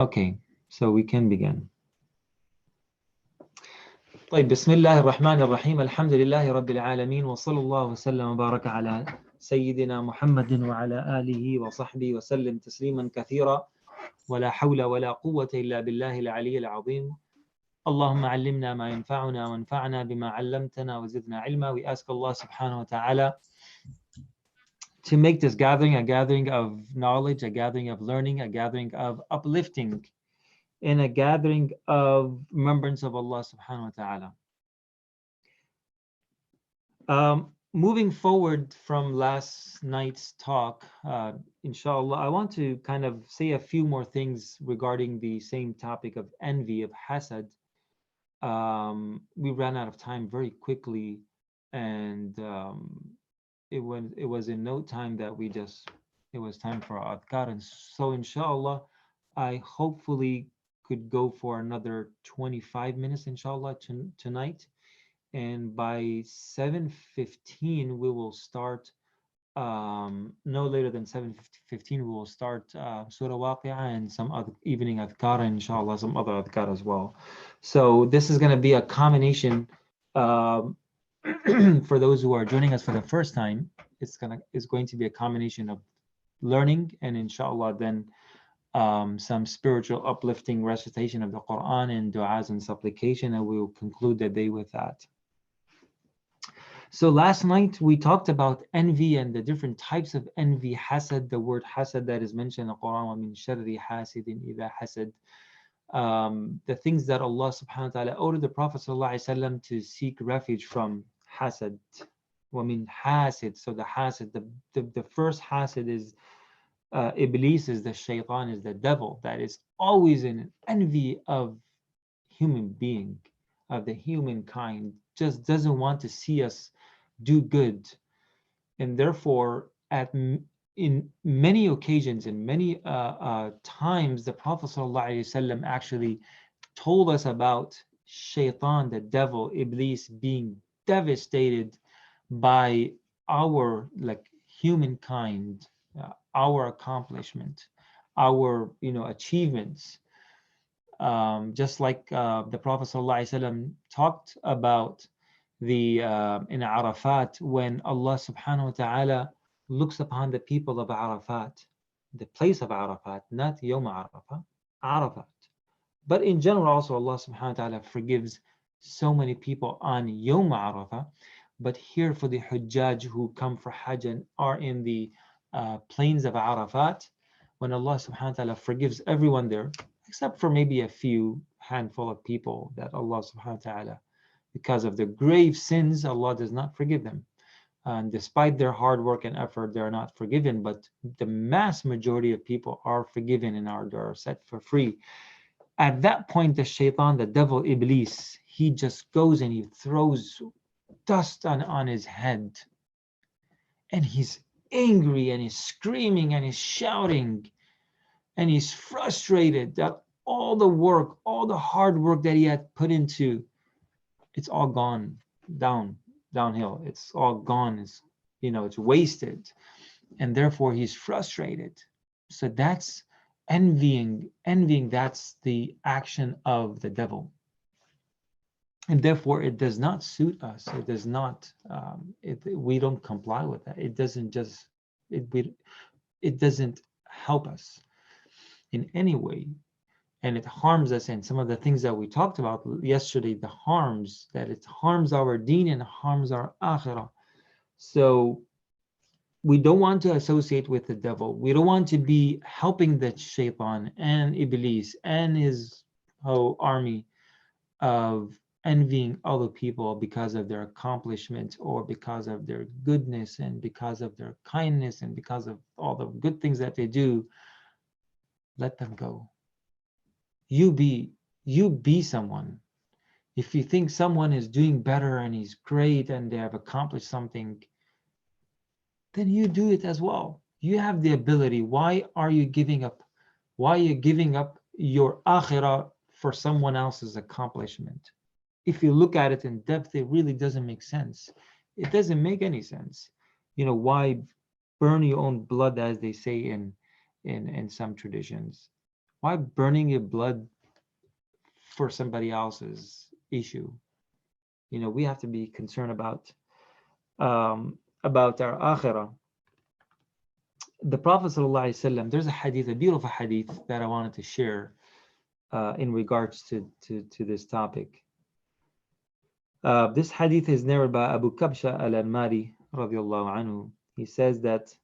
Okay, so we can begin. طيب بسم الله الرحمن الرحيم الحمد لله رب العالمين وصلى الله وسلم وبارك على سيدنا محمد وعلى آله وصحبه وسلم تسليما كثيرا ولا حول ولا قوة إلا بالله العلي العظيم. اللهم علمنا ما ينفعنا وانفعنا بما علمتنا وزدنا علما. We ask Allah subhanahu wa ta'ala to make this gathering a gathering of knowledge, a gathering of learning, a gathering of uplifting, in a gathering of remembrance of Allah subhanahu wa ta'ala. Moving forward from last night's talk, inshallah, I want to kind of say a few more things regarding the same topic of envy, of hasad. We ran out of time very quickly, and it was in no time that it was time for Adhkar. And so inshallah, I hopefully could go for another 25 minutes, inshallah, tonight. And by 7:15, we will start, no later than 7:15, we will start Surah Waqi'ah and some other evening Adhkar, inshallah, some other Adhkar as well. So this is going to be a combination, for those who are joining us for the first time. It's going to be a combination of learning and inshallah then some spiritual uplifting recitation of the Quran and du'as and supplication, and we will conclude the day with that. So last night we talked about envy and the different types of envy, hasad, the word hasad that is mentioned in the Quran, وَمِن شَرِّ حَاسِدٍ إِذَا حَسَدٍ, the things that Allah subhanahu wa ta'ala ordered the Prophet sallallahu alaihi wasallam to seek refuge from hasad. وَمِن hasid, so the hasad, the first hasad is Iblis, is the shaitan, is the devil that is always in envy of human being, of the humankind, just doesn't want to see us do good. And therefore, in many occasions, in many times, the Prophet ﷺ actually told us about shaitan, the devil, Iblis, being devastated by our humankind, our accomplishment, our achievements. Just like the Prophet ﷺ talked about the in Arafat, when Allah subhanahu wa ta'ala looks upon the people of Arafat, the place of Arafat, not Yawm Arafat, Arafat. But in general also Allah subhanahu wa ta'ala forgives so many people on Yawm Arafat. But here for the Hujjaj who come for Hajj and are in the plains of Arafat, when Allah subhanahu wa ta'ala forgives everyone there, except for maybe a few handful of people that Allah subhanahu wa ta'ala, because of their grave sins, Allah does not forgive them. And despite their hard work and effort, they are not forgiven. But the mass majority of people are forgiven and are set for free. At that point, the shaitan, the devil, Iblis, he just goes and he throws dust on his head. And he's angry and he's screaming and he's shouting. And he's frustrated that all the work, all the hard work that he had put into, it's all gone downhill. It's all gone. It's wasted. And therefore he's frustrated. So that's envying. That's the action of the devil. And therefore it does not suit us. It does not, we don't comply with that. It doesn't it doesn't help us in any way, and it harms us. And some of the things that we talked about yesterday, the harms, that it harms our deen and harms our akhirah. So we don't want to associate with the devil. We don't want to be helping the shaitan and Iblis and his whole army of envying other people because of their accomplishment or because of their goodness and because of their kindness and because of all the good things that they do. Let them go. You be someone. If you think someone is doing better and he's great and they have accomplished something, then you do it as well. You have the ability. Why are you giving up? Why are you giving up your akhirah for someone else's accomplishment? If you look at it in depth, it really doesn't make sense. It doesn't make any sense. Why burn your own blood, as they say in some traditions? Why burning your blood for somebody else's issue? We have to be concerned about our akhirah. The Prophet ﷺ, there's a hadith, a beautiful hadith that I wanted to share in regards to this topic. This hadith is narrated by Abu Kabsha al-Anmari radiallahu anhu. He says that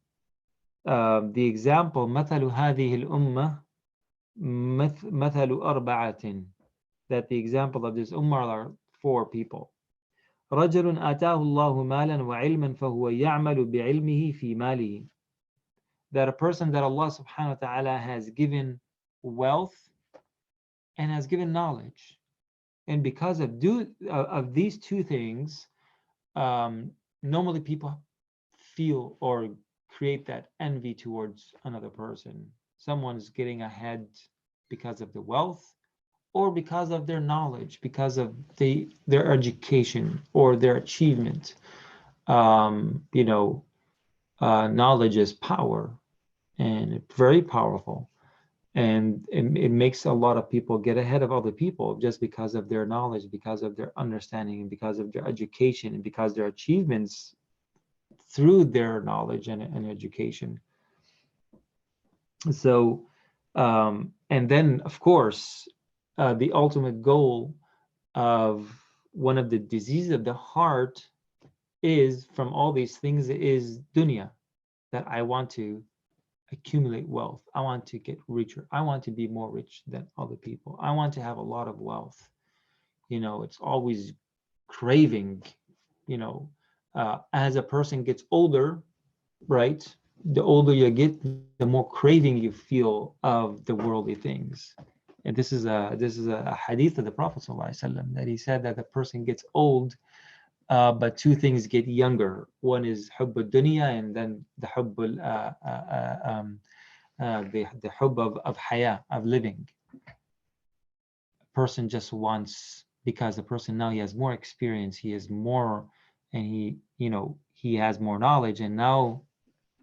the example مثل هذه الأمة مثل أربعة, that the example of this ummah are 4 people. رجل آتاه الله مالا وعلما فهو يعمل بعلمه في ماله, that a person that Allah subhanahu wa ta'ala has given wealth and has given knowledge, and because of these 2 things, normally people feel or create that envy towards another person. Someone's getting ahead because of the wealth, or because of their knowledge, because of their education or their achievement. Knowledge is power, and it's very powerful. And it makes a lot of people get ahead of other people just because of their knowledge, because of their understanding, and because of their education, and because their achievements through their knowledge and education. So, and then, of course, the ultimate goal of one of the diseases of the heart is, from all these things, is dunya, that I want to accumulate wealth. I want to get richer. I want to be more rich than other people. I want to have a lot of wealth. It's always craving, as a person gets older, right? The older you get, the more craving you feel of the worldly things. And this is a hadith of the Prophet ﷺ, that he said that the person gets old, but 2 things get younger. One is hubb dunya, and then the hubb the hubb of haya, of living. A person just wants, because the person now he has more experience, he has more, and he has more knowledge, and now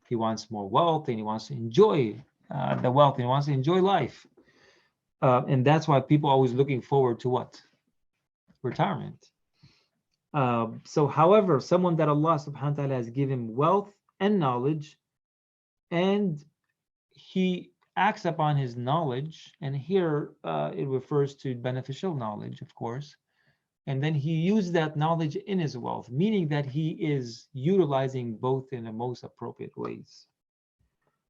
he wants more wealth, and he wants to enjoy the wealth, and he wants to enjoy life. And that's why people are always looking forward to what? Retirement. So, however, someone that Allah subhanahu wa ta'ala has given wealth and knowledge, and he acts upon his knowledge, and here it refers to beneficial knowledge, of course, and then he used that knowledge in his wealth, meaning that he is utilizing both in the most appropriate ways.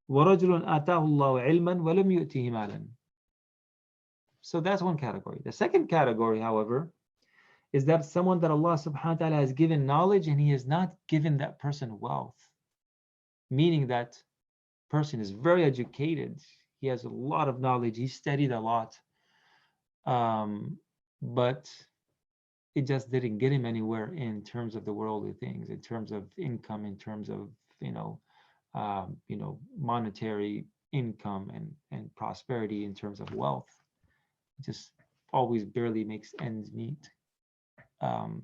وَرَجُلٌ آتَاهُ اللَّهُ عِلْمًا وَلَمْ يُؤْتِهِ مَالًا. So that's one category. The second category, however, is that someone that Allah subhanahu wa ta'ala has given knowledge, and he has not given that person wealth, meaning that person is very educated, he has a lot of knowledge, he studied a lot, but it just didn't get him anywhere in terms of the worldly things, in terms of income, in terms of monetary income and prosperity, in terms of wealth. It just always barely makes ends meet.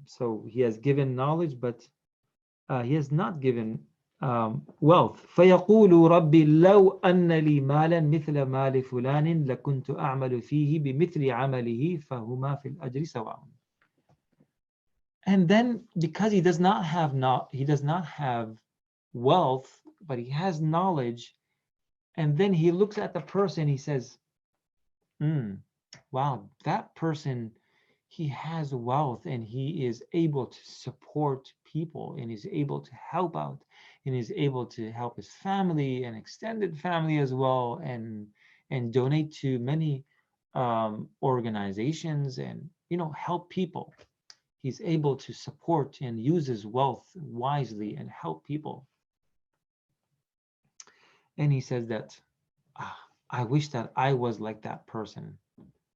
So he has given knowledge, but he has not given wealth. فيقول ربي لو أن لي مالا مثل مال فلان لكنت أعمل فيه بمثل عمله فهما في الأجر سواء. And then, because he does not have wealth, but he has knowledge, and then he looks at the person, he says, wow, that person, he has wealth, and he is able to support people, and is able to help out, and is able to help his family and extended family as well, and donate to many organizations, and help people. He's able to support and use his wealth wisely and help people. And he says that, I wish that I was like that person,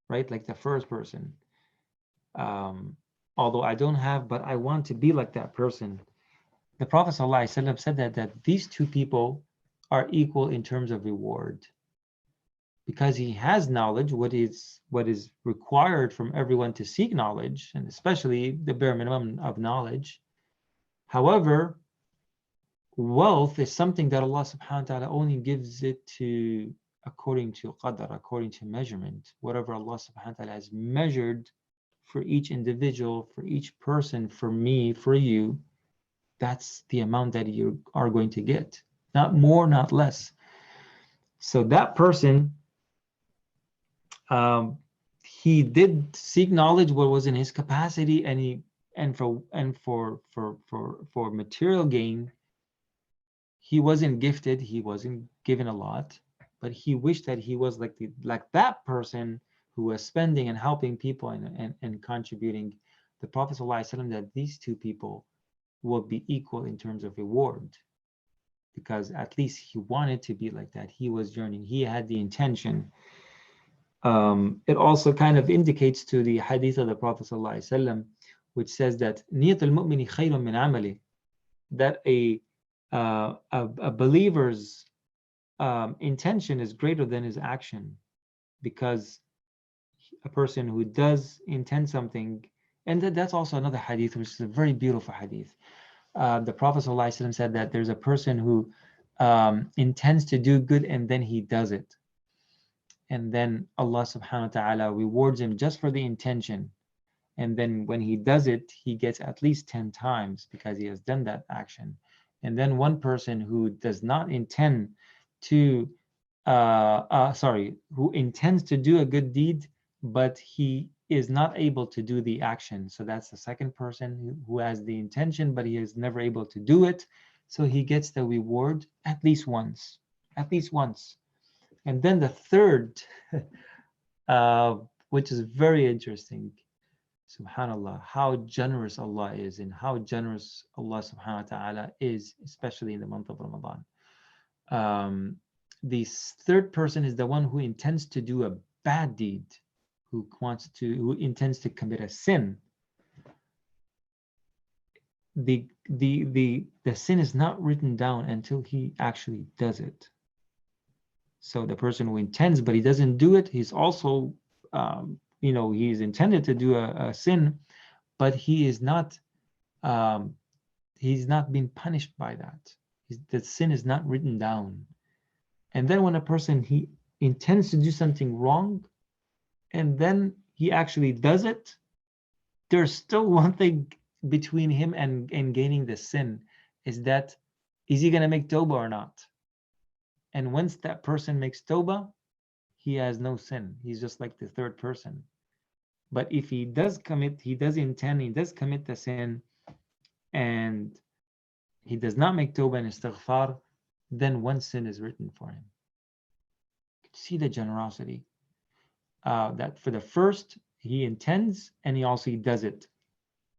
right? Like the first person. Although I don't have, but I want to be like that person. The Prophet ﷺ said that these 2 people are equal in terms of reward, because he has knowledge, what is required from everyone to seek knowledge, and especially the bare minimum of knowledge. However, wealth is something that Allah subhanahu wa ta'ala only gives it to according to qadr, according to measurement, whatever Allah subhanahu wa ta'ala has measured for each individual, for each person, for me, for you, that's the amount that you are going to get. Not more, not less. So that person, um, he did seek knowledge what was in his capacity, and for material gain, he wasn't gifted, he wasn't given a lot, but he wished that he was like that person who was spending and helping people and contributing. The Prophet ﷺ, that these two people will be equal in terms of reward, because at least he wanted to be like that. He was yearning, he had the intention. It also kind of indicates to the hadith of the Prophet ﷺ, which says that نِيَّةُ الْمُؤْمِنِ خَيْرٌ مِنْ عَمَلِهِ, that a believer's intention is greater than his action, because a person who does intend something, and that's also another hadith, which is a very beautiful hadith. The Prophet ﷺ said that there's a person who intends to do good and then he does it, and then Allah subhanahu wa ta'ala rewards him just for the intention, and then when he does it, he gets at least 10 times because he has done that action. And then one person who does not intend to who intends to do a good deed, but he is not able to do the action, so that's the second person who has the intention but he is never able to do it, so he gets the reward at least once, at least once. And then the third, which is very interesting, subhanallah, how generous Allah is, and how generous Allah subhanahu wa ta'ala is, especially in the month of Ramadan. The third person is the one who intends to do a bad deed, who intends to commit a sin. The sin is not written down until he actually does it. So the person who intends but he doesn't do it, he's also he's intended to do a sin, but he is not he's not being punished by that. The sin is not written down. And then when a person, he intends to do something wrong and then he actually does it, there's still one thing between him and gaining the sin, is that, is he going to make tawbah or not? And once that person makes tawbah, he has no sin. He's just like the third person. But if he does commit, he does intend, he does commit the sin, and he does not make tawbah and istighfar, then one sin is written for him. See the generosity. That for the first, he intends and he does it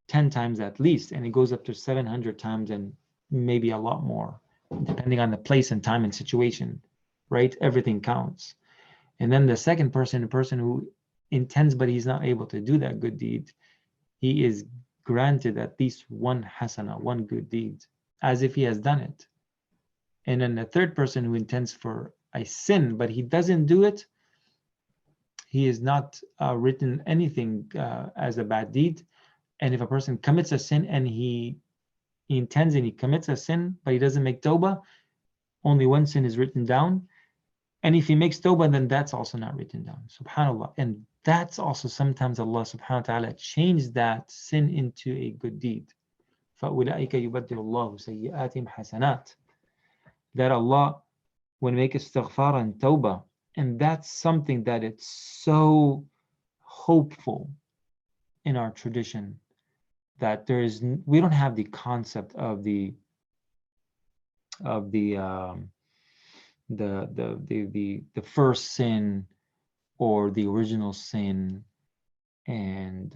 10 times at least, and it goes up to 700 times and maybe a lot more, depending on the place and time and situation, right? Everything counts. And then the second person, the person who intends but he's not able to do that good deed, he is granted at least one hasana, one good deed, as if he has done it. And then the third person who intends for a sin but he doesn't do it, he is not written anything as a bad deed. And if a person commits a sin and he intends and he commits a sin but he doesn't make tawbah, only one sin is written down. And if he makes tawbah, then that's also not written down. Subhanallah. And that's also sometimes Allah subhanahu wa ta'ala changed that sin into a good deed. فَأُولَٰئِكَ يُبَدِّلُ اللَّهُ سَيِّئَاتِهِمْ حَسَنَاتٍ. That Allah will make istighfar and tawbah. And that's something that it's so hopeful in our tradition, that we don't have the concept of the first sin or the original sin, and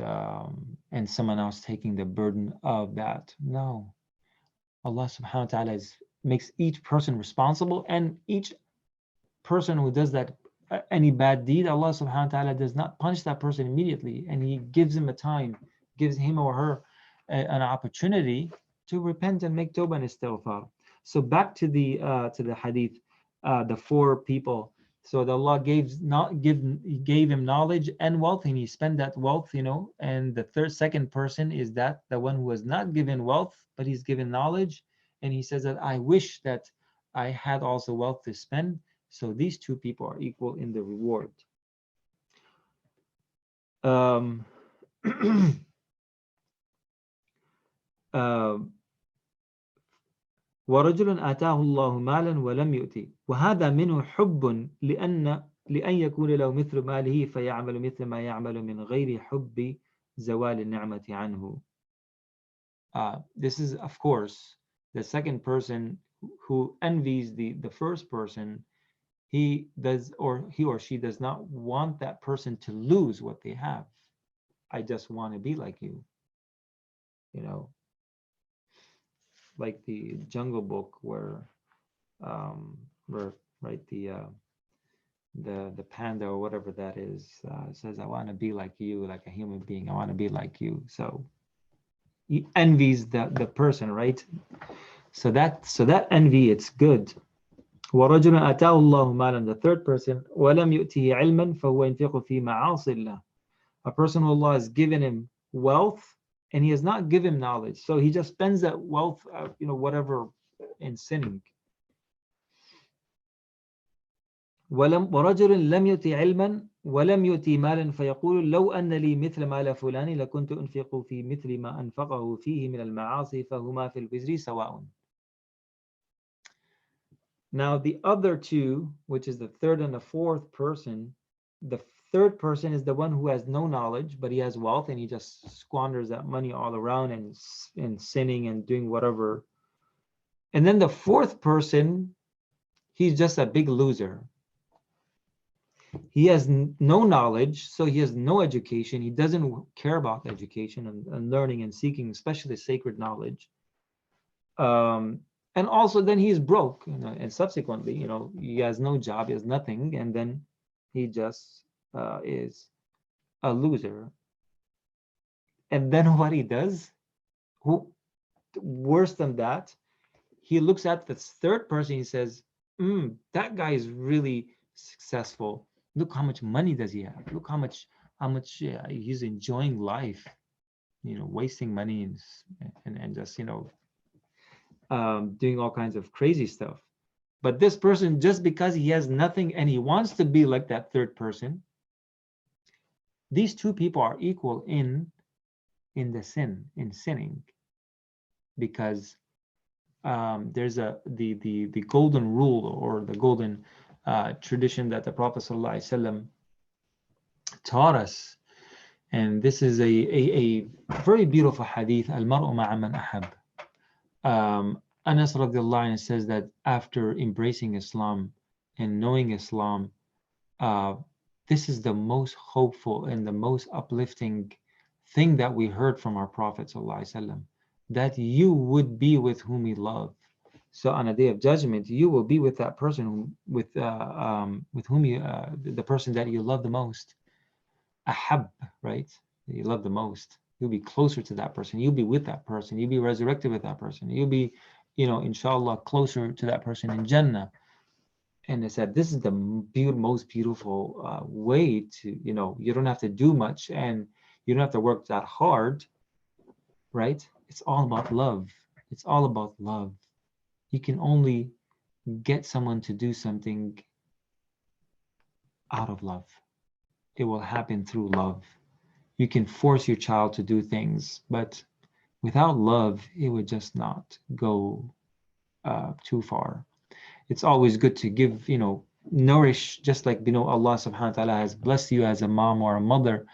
someone else taking the burden of that. No, Allah subhanahu wa ta'ala makes each person responsible, and each person who does that any bad deed, Allah subhanahu wa ta'ala does not punish that person immediately, and he gives him a time, gives him or her an opportunity to repent and make tawbah and istighfar. So back to the hadith, the four people. So the Allah gave him knowledge and wealth, and he spent that wealth, and the second person is that the one who was not given wealth, but he's given knowledge, and he says that I wish that I had also wealth to spend, So these two people are equal in the reward. Um, ورجل آتاه الله مالا ولم يؤتي وهذا منه حب لأن يكون له مثل ماله فيعمل مثل ما يعمل من غير حب زوال النعمة عنه. This is, of course, the second person who envies the first person. He does, or he or she does not want that person to lose what they have. I just want to be like you, you know, like the Jungle Book where right the panda or whatever that is says, I want to be like you, like a human being. I want to be like you. So he envies the person, right? So that envy, it's good. ورجل آتاه الله مالا, the third person, ولم يؤته علما فهو ينفق في معاصي الله. A person who Allah has given him wealth and he has not given him knowledge, so he just spends that wealth, whatever, in sinning. ورجل لم يؤتي علما ولم يؤتي مالا فيقول لو أن لي مثل مال فلان لكنت أنفق في مثل ما أنفقه فيه من المعاصي فهما في الوزر سواء. Now the other two, which is the third and the fourth person, the third person is the one who has no knowledge, but he has wealth and he just squanders that money all around and sinning and doing whatever. And then the fourth person, he's just a big loser. He has no knowledge, so he has no education. He doesn't care about education and learning and seeking, especially sacred knowledge. And also then he's broke, and subsequently, he has no job, he has nothing, and then he just is a loser. And then what he does, worse than that, he looks at the third person, he says, that guy is really successful. Look how much money does he have. Look how much he's enjoying life, wasting money and just, doing all kinds of crazy stuff. But this person, just because he has nothing and he wants to be like that third person, these two people are equal in sinning, because there's the golden rule, or the golden tradition that the Prophet ﷺ taught us, and this is a very beautiful hadith. Al-mar'u ma'a man ahab. Anas radiallahu anhu says that after embracing Islam and knowing Islam, this is the most hopeful and the most uplifting thing that we heard from our Prophet ﷺ, that you would be with whom you love. So on a day of judgment, you will be with that person with whom you, the person that you love the most. Ahab, right? You love the most. You'll be closer to that person. You'll be with that person. You'll be resurrected with that person. You'll be, inshallah, closer to that person in Jannah. And they said, this is the most beautiful way to, you don't have to do much and you don't have to work that hard, right? It's all about love. It's all about love. You can only get someone to do something out of love. It will happen through love. You can force your child to do things, but without love, it would just not go too far. It's always good to give, nourish, just like, Allah subhanahu wa ta'ala has blessed you as a mom or a mother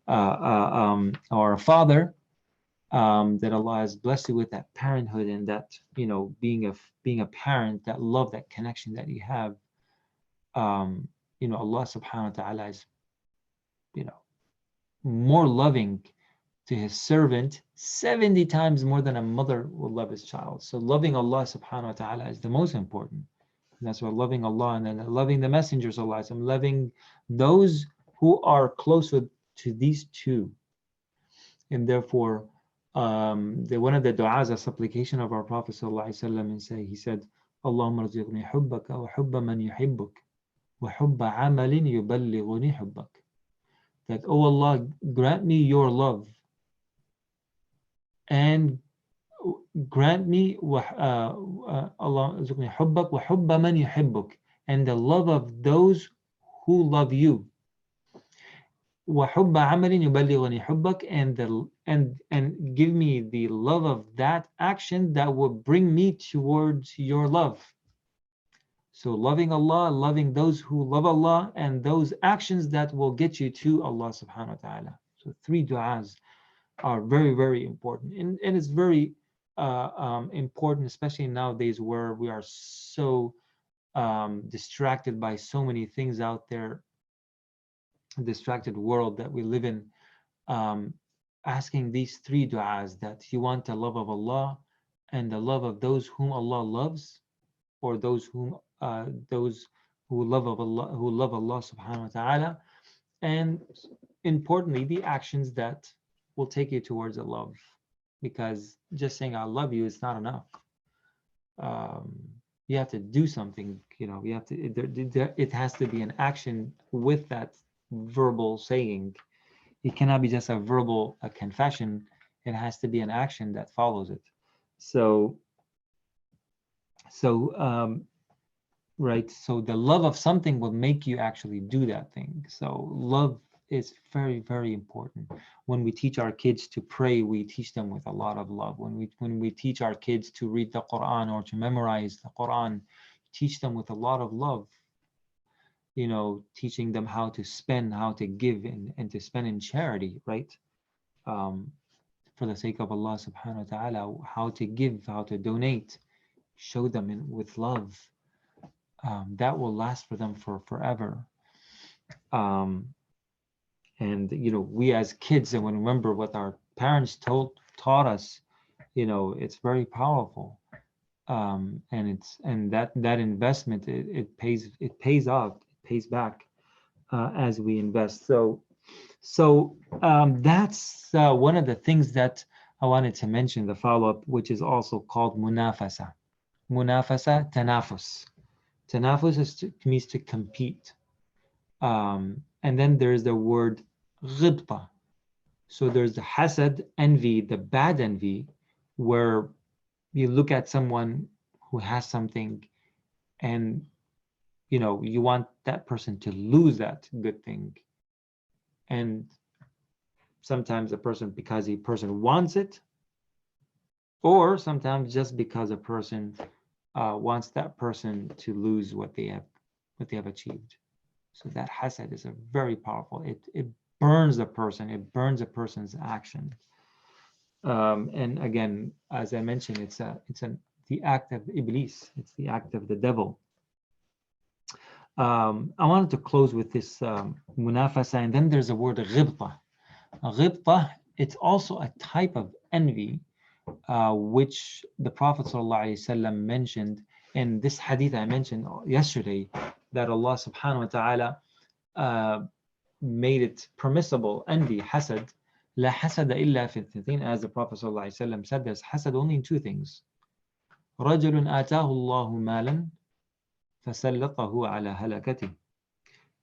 or a father, that Allah has blessed you with that parenthood and that, being a parent, that love, that connection that you have. Allah subhanahu wa ta'ala is, more loving to his servant 70 times more than a mother will love his child. So loving Allah subhanahu wa ta'ala is the most important. And that's why loving Allah, and then loving the messengers of Allah, and loving those who are closer to these two. And therefore, one of the du'as, a supplication of our Prophet sallallahu alaihi wasallam, and say, he said, Allahumma rzuqni hubbaka wa hubba man yuhibbuk wa hubba amalin yuballighuni hubbak. That, oh Allah, grant me your love and grant me Allah rzuqni hubbak wa hubba man yuhibbuk, and the love of those who love you. وحب عمل يبلغني حبك, and give me the love of that action that will bring me towards your love. So loving Allah, loving those who love Allah, and those actions that will get you to Allah subhanahu wa ta'ala. So three du'as are very, very important. And it's very important, especially nowadays where we are so distracted by so many things out there, a distracted world that we live in. Um, Asking these three du'as, that you want the love of Allah and the love of those whom Allah loves, or those who love of Allah, who love Allah subhanahu wa ta'ala, and importantly, the actions that will take you towards a love, because just saying I love you is not enough. um, you have to do something, you have to, it has to be an action with that verbal saying. It cannot be just a verbal a confession. It has to be an action that follows it. So so right, so the love of something will make you actually do that thing. So love is very, very important. When we teach our kids to pray, we teach them with a lot of love. When we teach our kids to read the Quran or to memorize the Quran, teach them with a lot of love. Teaching them how to spend, how to give, and to spend in charity, right? um, for the sake of Allah subhanahu wa ta'ala, how to give, how to donate. Show them with love. That will last for them for forever. um, and we as kids, and when remember what our parents taught us, it's very powerful. And that investment, it pays off, it pays back as we invest. So that's one of the things that I wanted to mention, the follow-up, which is also called munafasa. Munafasa, tanafus. Tanafus means to compete. And then there's the word ghibta. So there's the hasad, envy, the bad envy, where you look at someone who has something, and you want that person to lose that good thing. And sometimes because a person wants it, or sometimes just because a person wants that person to lose what they have achieved. So that hasad is a very powerful. It burns a person. It burns a person's action. And again, as I mentioned, it's the act of Iblis. It's the act of the devil. I wanted to close with this munafasa, and then there's a word ghibta. Ghibta, it's also a type of envy, which the Prophet ﷺ mentioned in this hadith I mentioned yesterday, that Allah subhanahu wa ta'ala made it permissible. Envy, hasad, la hasada illa fi ithnatayn, as the Prophet ﷺ said, there's hasad only in two things. رجل آتاه الله مالا فسلطه على هلكته,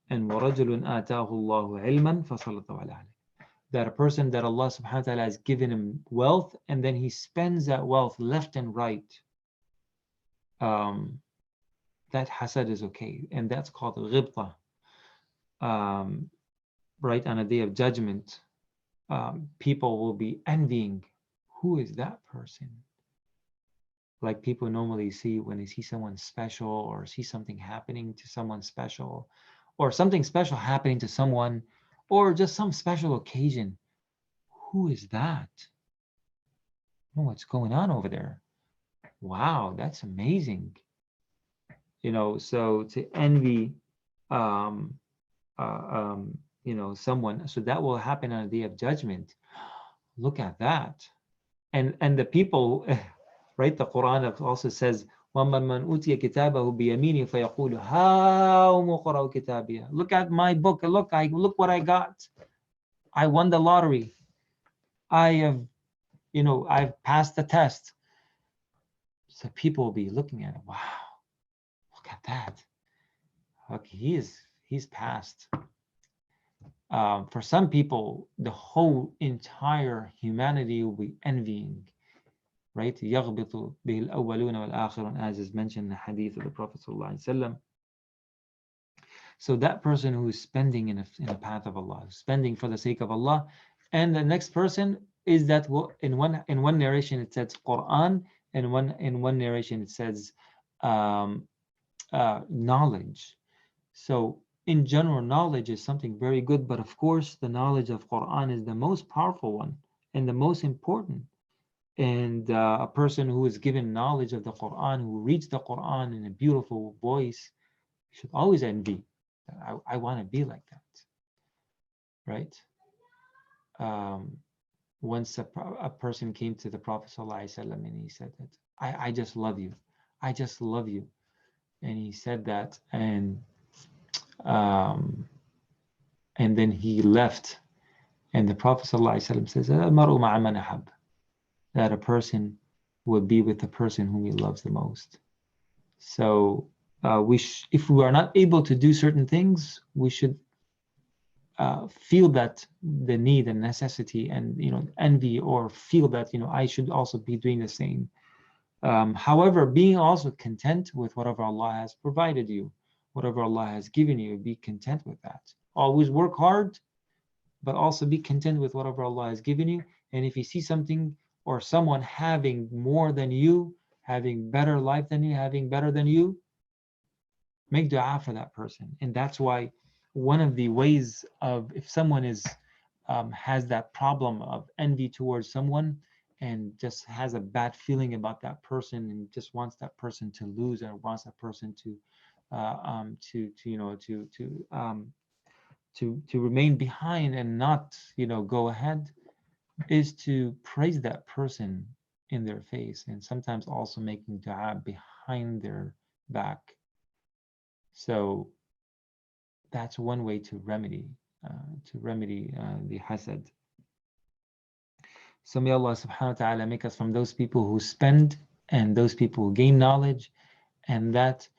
and ورجل آتاه الله علما فسلطه على هلكته. That a person that Allah subhanahu wa ta'ala has given him wealth, and then he spends that wealth left and right. That hasad is okay, and that's called ghibta. Right, on a day of judgment, people will be envying, who is that person? Like people normally see when they see someone special, or see something happening to someone special, or something special happening to someone, or just some special occasion. Who is that? Oh, what's going on over there? Wow, that's amazing. So to envy um, someone, so that will happen on a day of judgment. Look at that. And the people, right, the Quran also says, وَمَّن أُوتِيَ كِتَابَهُ بِيَمِينِهِ فَيَقُولُ هَاؤُمُ اقْرَءُوا كِتَابِيَهْ. Look at my book. Look what I got. I won the lottery. I've passed the test. So people will be looking at it. Wow, look at that. Okay, he's passed. For some people, the whole entire humanity will be envying, right? يَغْبِطُ بِهِ الْأَوَّلُونَ وَالْآخِرُونَ, as is mentioned in the hadith of the Prophet ﷺ. So that person who is spending in a path of Allah, spending for the sake of Allah, and the next person is that in one narration it says Quran, and in one narration it says um, knowledge. So in general, knowledge is something very good, but of course, the knowledge of Quran is the most powerful one and the most important. And a person who is given knowledge of the Quran, who reads the Quran in a beautiful voice, should always envy. I want to be like that, right? Um, once a person came to the Prophet ﷺ and he said that, I just love you. I just love you. And he said that, um, and then he left. And the Prophet ﷺ says, "Al-mar'u ma'a man ahab," that a person will be with the person whom he loves the most. So if we are not able to do certain things, we should feel that the need and necessity, and envy, or feel that I should also be doing the same. However, being also content with whatever Allah has provided you, whatever Allah has given you, be content with that. Always work hard, but also be content with whatever Allah has given you. And if you see something or someone having more than you, having better life than you, having better than you, make dua for that person. And that's why one of the ways of, if someone has that problem of envy towards someone and just has a bad feeling about that person and just wants that person to lose, or wants that person to remain behind and not go ahead, is to praise that person in their face, and sometimes also making dua behind their back. So that's one way to remedy the hasad. So may Allah subhanahu wa ta'ala make us from those people who spend and those people who gain knowledge, and that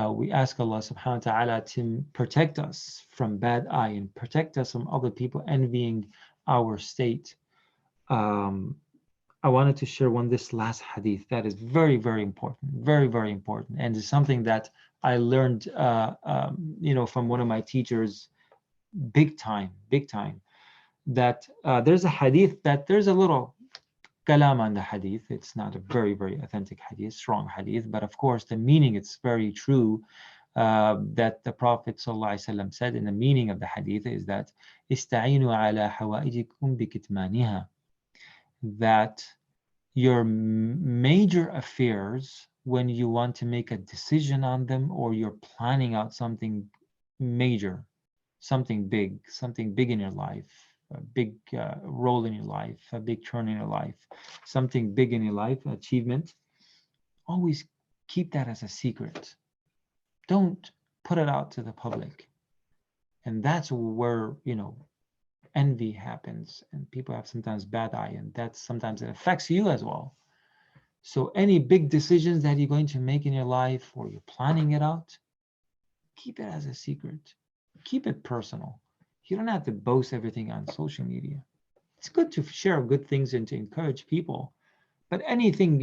we ask Allah subhanahu wa ta'ala to protect us from bad eye and protect us from other people envying our state. I wanted to share this last hadith that is very, very important, very, very important, and is something that I learned, from one of my teachers, big time, that there's a hadith that there's a little kalam on the hadith. It's not a very, very authentic hadith, strong hadith, but of course the meaning, it's very true, that the Prophet ﷺ said in the meaning of the hadith is that ista'inu ala hawaijikum bikitmaniha, that your major affairs, when you want to make a decision on them, or you're planning out something major, something big in your life, a big role in your life, a big turn in your life, something big in your life, achievement, always keep that as a secret. Don't put it out to the public. And that's where envy happens, and people have sometimes bad eye, and that sometimes it affects you as well. So any big decisions that you're going to make in your life, or you're planning it out, keep it as a secret. Keep it personal. You don't have to boast everything on social media. It's good to share good things and to encourage people, but anything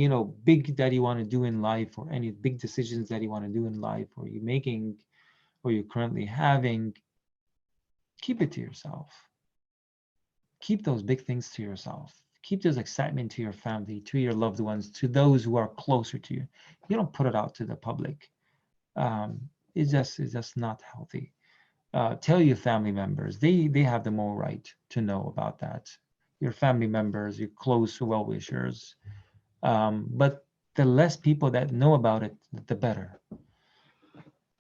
big that you want to do in life, or any big decisions that you want to do in life, or you're making, or you're currently having, keep it to yourself. Keep those big things to yourself. Keep those excitement to your family, to your loved ones, to those who are closer to you. You don't put it out to the public. It's just not healthy. Tell your family members. They have the more right to know about that. Your family members, your close well-wishers. But the less people that know about it, the better.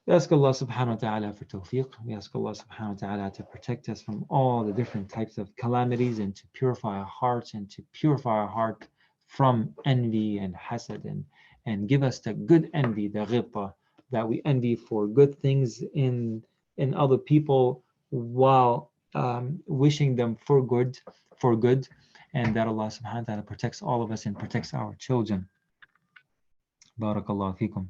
We ask Allah subhanahu wa ta'ala for tawfiq. We ask Allah subhanahu wa ta'ala to protect us from all the different types of calamities, and to purify our hearts, and to purify our heart from envy and hasad, and give us the good envy, the ghibta, that we envy for good things in other people, while wishing them for good, and that Allah subhanahu wa ta'ala protects all of us and protects our children. Barakallahu fikum.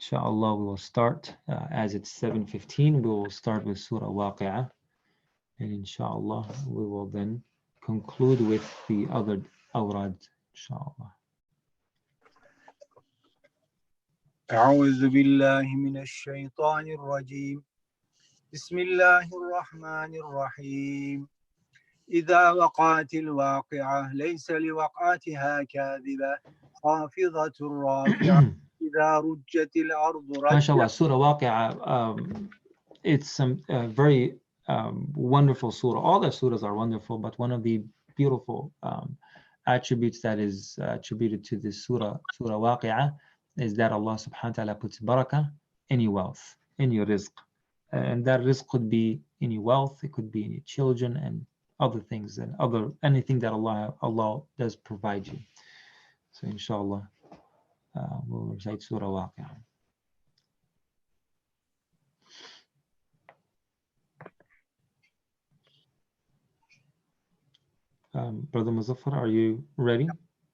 Inshallah, we will start, as it's 7:15, we will start with Surah Waqi'ah, and inshallah, we will then conclude with the other awrad, inshallah. أعوذ بالله من الشيطان الرجيم بسم الله الرحمن الرحيم. إذا وقعت الواقعة ليس لوقعتها كاذبة خافضة رافعة إذا رجت الأرض رجا. MashaAllah, Surah Waqi'ah, it's some very wonderful surah. All the surahs are wonderful, but one of the beautiful attributes that is attributed to this surah, Surah Waqi'ah, is that Allah subhanahu wa ta'ala puts barakah in your wealth, in your rizq. And that rizq could be in your wealth, it could be in your children and other things and anything that Allah does provide you. So inshallah, we'll recite Surah Waqi'ah. Brother Muzaffar, are you ready?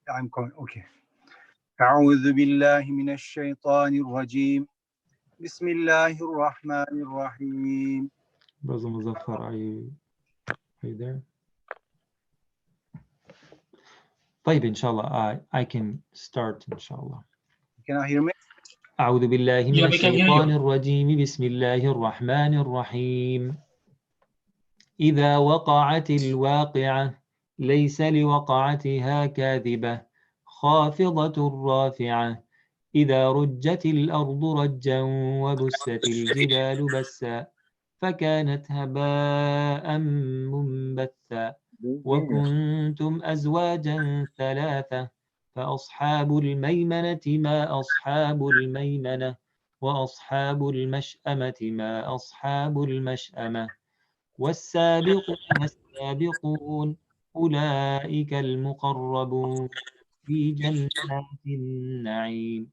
I'm going. Okay. أعوذ بالله من الشيطان الرجيم. بسم الله الرحمن الرحيم. Brother Muzaffar, are you there? طيب إن شاء الله I can start إن شاء الله. Can I hear me? أعوذ بالله من Yeah, we can hear الشيطان you. الرجيم بسم الله الرحمن الرحيم إذا وقعت الواقعة ليس لوقعتها كاذبة خافضة رافعة إذا رجت الأرض رجا وبست الجبال بسا فكانت هباء منبثا وكنتم أزواجا ثلاثة فأصحاب الميمنة ما أصحاب الميمنة وأصحاب المشأمة ما أصحاب المشأمة والسابقون السابقون أولئك المقربون في جنات النعيم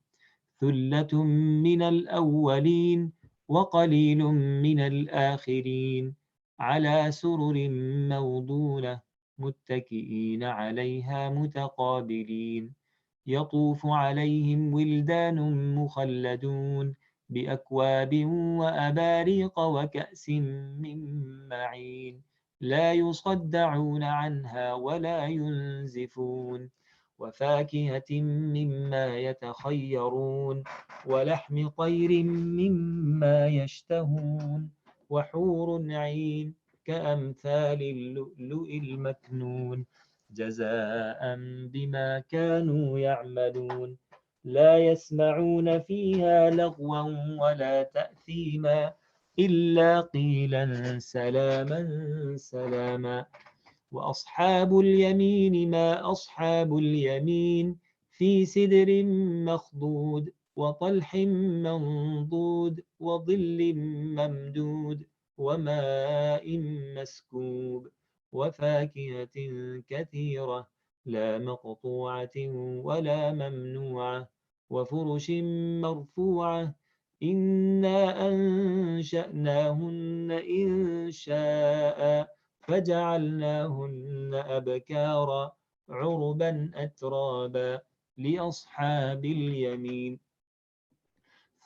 ثلة من الأولين وقليل من الآخرين على سرر موضونة متكئين عليها متقابلين يطوف عليهم ولدان مخلدون بأكواب وأباريق وكأس من معين لا يصدعون عنها ولا ينزفون وفاكهة مما يتخيرون ولحم طير مما يشتهون وحور عين كأمثال اللؤلؤ المكنون جزاء بما كانوا يعملون لا يسمعون فيها لغوا ولا تأثيما إلا قيلا سلاما سلاما وأصحاب اليمين ما أصحاب اليمين في سدر مخضود وطلح منضود وظل ممدود وماء مسكوب وفاكهة كثيرة لا مقطوعة ولا ممنوعة وفرش مرفوعة إنا أنشأناهن إن شاء فجعلناهن أبكارا عربا أترابا لأصحاب اليمين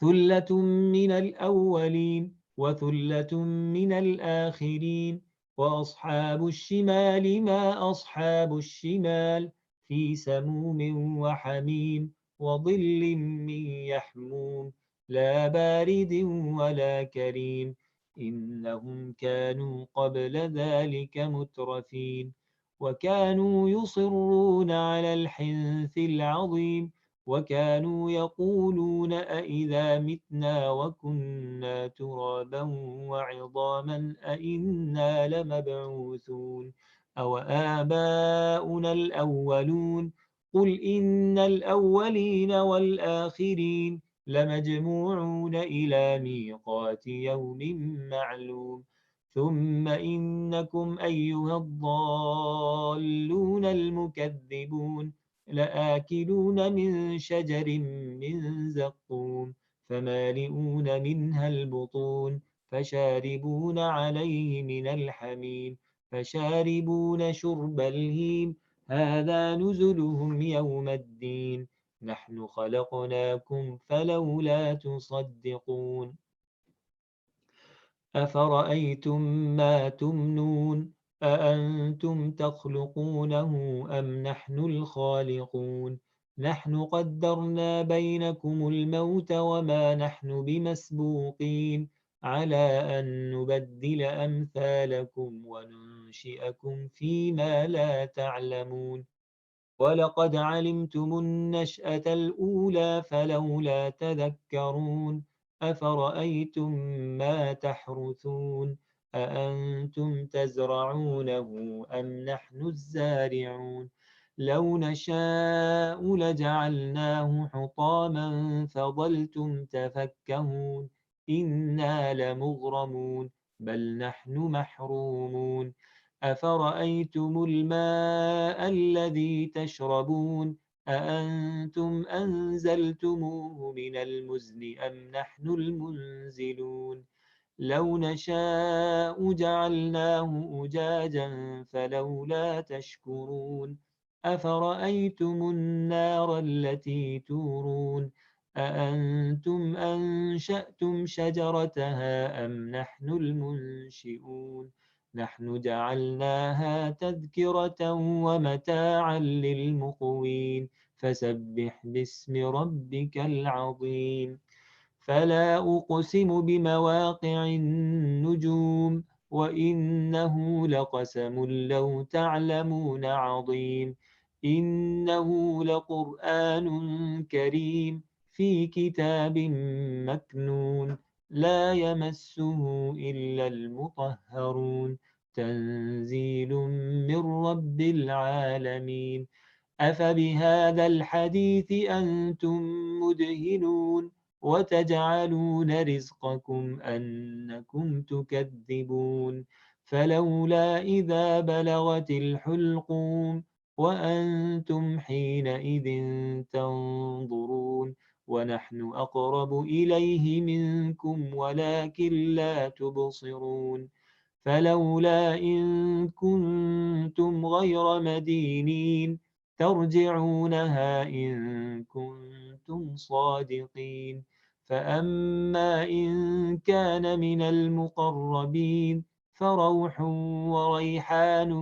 ثلة من الأولين وثلة من الآخرين وأصحاب الشمال ما أصحاب الشمال في سموم وحميم وظل من يحموم لا بارد ولا كريم إنهم كانوا قبل ذلك مترفين وكانوا يصرون على الحنث العظيم وكانوا يقولون أإذا متنا وكنا ترابا وعظاما أإنا لمبعوثون أو آباؤنا الأولون قل إن الأولين والآخرين لمجموعون إلى ميقات يوم معلوم ثم إنكم أيها الضالون المكذبون لآكلون من شجر من زقوم فمالئون منها البطون فشاربون عليه من الحميم فشاربون شرب الهيم هذا نزلهم يوم الدين نحن خلقناكم فلولا تصدقون أفرأيتم ما تمنون أأنتم تخلقونه أم نحن الخالقون نحن قدرنا بينكم الموت وما نحن بمسبوقين على أن نبدل أمثالكم وننشئكم فيما لا تعلمون ولقد علمتم النشأة الأولى فلولا تذكرون أفرأيتم ما تحرثون أأنتم تزرعونه أم نحن الزارعون لو نشاء لجعلناه حطاما فظلتم تفكهون إنا لمغرمون بل نحن محرومون أفرأيتم الماء الذي تشربون أأنتم أنزلتموه من المزن أم نحن المنزلون لو نشاء جعلناه أجاجا فلولا تشكرون أفرأيتم النار التي تورون أأنتم أنشأتم شجرتها أم نحن المنشئون نحن جعلناها تذكرة ومتاعا للمقوين فسبح باسم ربك العظيم فلا أقسم بمواقع النجوم وإنه لقسم لو تعلمون عظيم إنه لقرآن كريم في كتاب مكنون لا يمسه إلا المطهرون تنزيل من رب العالمين أفبهذا الحديث أنتم مدهنون وتجعلون رزقكم أنكم تكذبون فلولا إذا بلغت الحلقوم وأنتم حينئذ تنظرون ونحن أقرب إليه منكم ولكن لا تبصرون فلولا إن كنتم غير مدينين ترجعونها إن كنتم صادقين فأما إن كان من المقربين فروح وريحان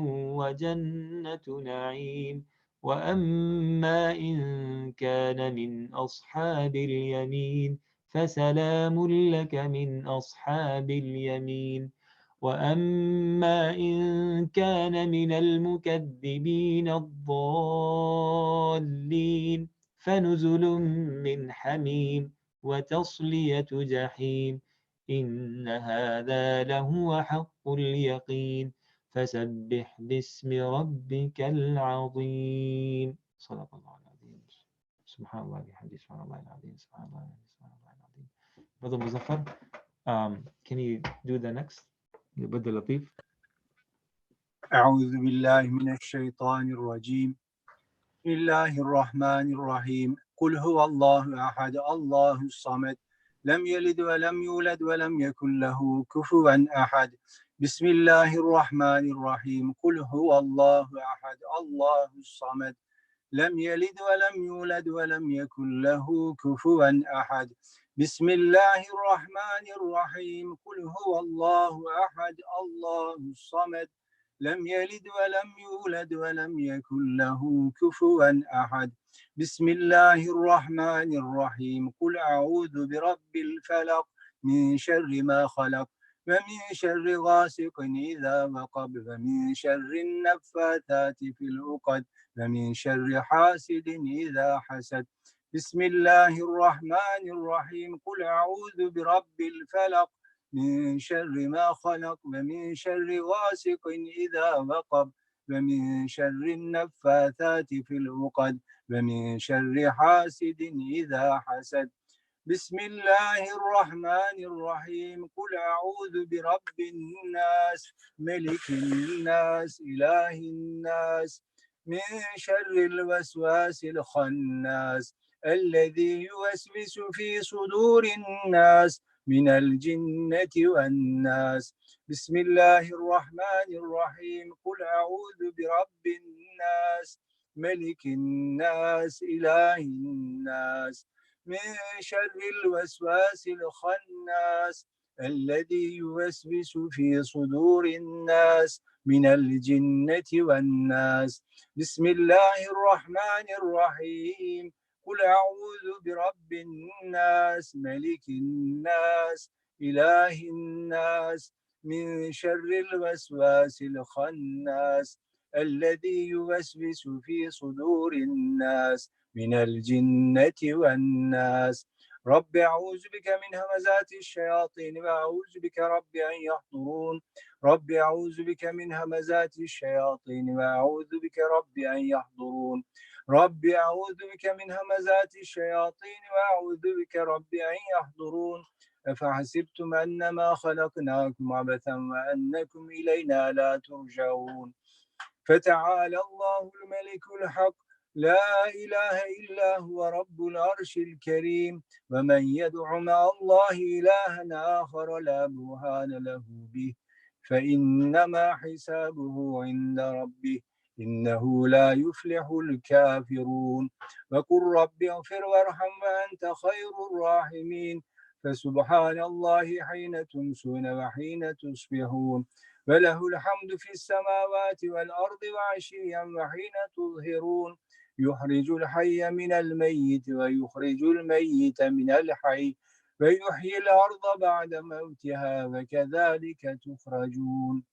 وجنة نعيم وأما إن كان من أصحاب اليمين فسلام لك من أصحاب اليمين وأما إن كان من المكذبين الضالين فنزل من حميم وتصلية جحيم إن هذا لهو حق اليقين فسبح باسم ربك العظيم صدق الله العظيم سبحان الله بحمده سبحان الله العظيم سبحان الله العظيم سبحان الله العظيم Brother Muzaffar, can you do the next? يبدو لطيف. أعوذ بالله من الشيطان الرجيم. بسم الله الرحمن الرحيم. قل هو الله أحد الله الصمد لم يلد ولم يولد ولم يكن له كفوا أحد. بسم الله الرحمن الرحيم. قل هو الله أحد الله الصمد لم يلد ولم يولد ولم يكن له كفوا أحد. بسم الله الرحمن الرحيم. قل هو الله أحد الله الصمد لم يلد ولم يولد ولم يكن له كفوا أحد. بسم الله الرحمن الرحيم. قل أعوذ برب الفلق من شر ما خلق ومن شر غاسق إذا وقب ومن شر النفاثات في العقد ومن شر حاسد إذا حسد. بسم الله الرحمن الرحيم. قل أعوذ برب الفلق من شر ما خلق ومن شر غاسق إذا وقب ومن شر النفاثات في العقد ومن شر حاسد إذا حسد. بسم الله الرحمن الرحيم. قل أعوذ برب الناس ملك الناس إله الناس من شر الوسواس الخناس الذي يوسوس في صدور الناس من الجنة والناس. بسم الله الرحمن الرحيم. قل أعوذ برب الناس ملك الناس إله الناس من شر الوسواس الخناس الذي يوسوس في صدور الناس من الجنة والناس. بسم الله الرحمن الرحيم. قل أعوذ برب الناس ملك الناس إله الناس من شر الوسواس الخناس الذي يوسوس في صدور الناس من الجنة والناس. رب أعوذ بك من همزات الشياطين وأعوذ بك رب أن يحضرون. رب أعوذ بك من همزات الشياطين وأعوذ بك رب أن يحضرون. رب أعوذ بك من همزات الشياطين وأعوذ بك رب أن يحضرون. أفحسبتم أنما خلقناكم عبثا وأنكم إلينا لا ترجعون. فتعالى الله الملك الحق لا إله إلا هو رب العرش الكريم. ومن يدع مع الله إلها آخر لا برهان له به فإنما حسابه عند ربه إنه لا يفلح الكافرون. وقل رب اغفر وارحم وأنت خير الراحمين. فسبحان الله حين تمسون وحين تصبحون وله الحمد في السماوات والأرض وعشيا وحين تظهرون. يخرج الحي من الميت ويخرج الميت من الحي ويحيي الأرض بعد موتها وكذلك تخرجون.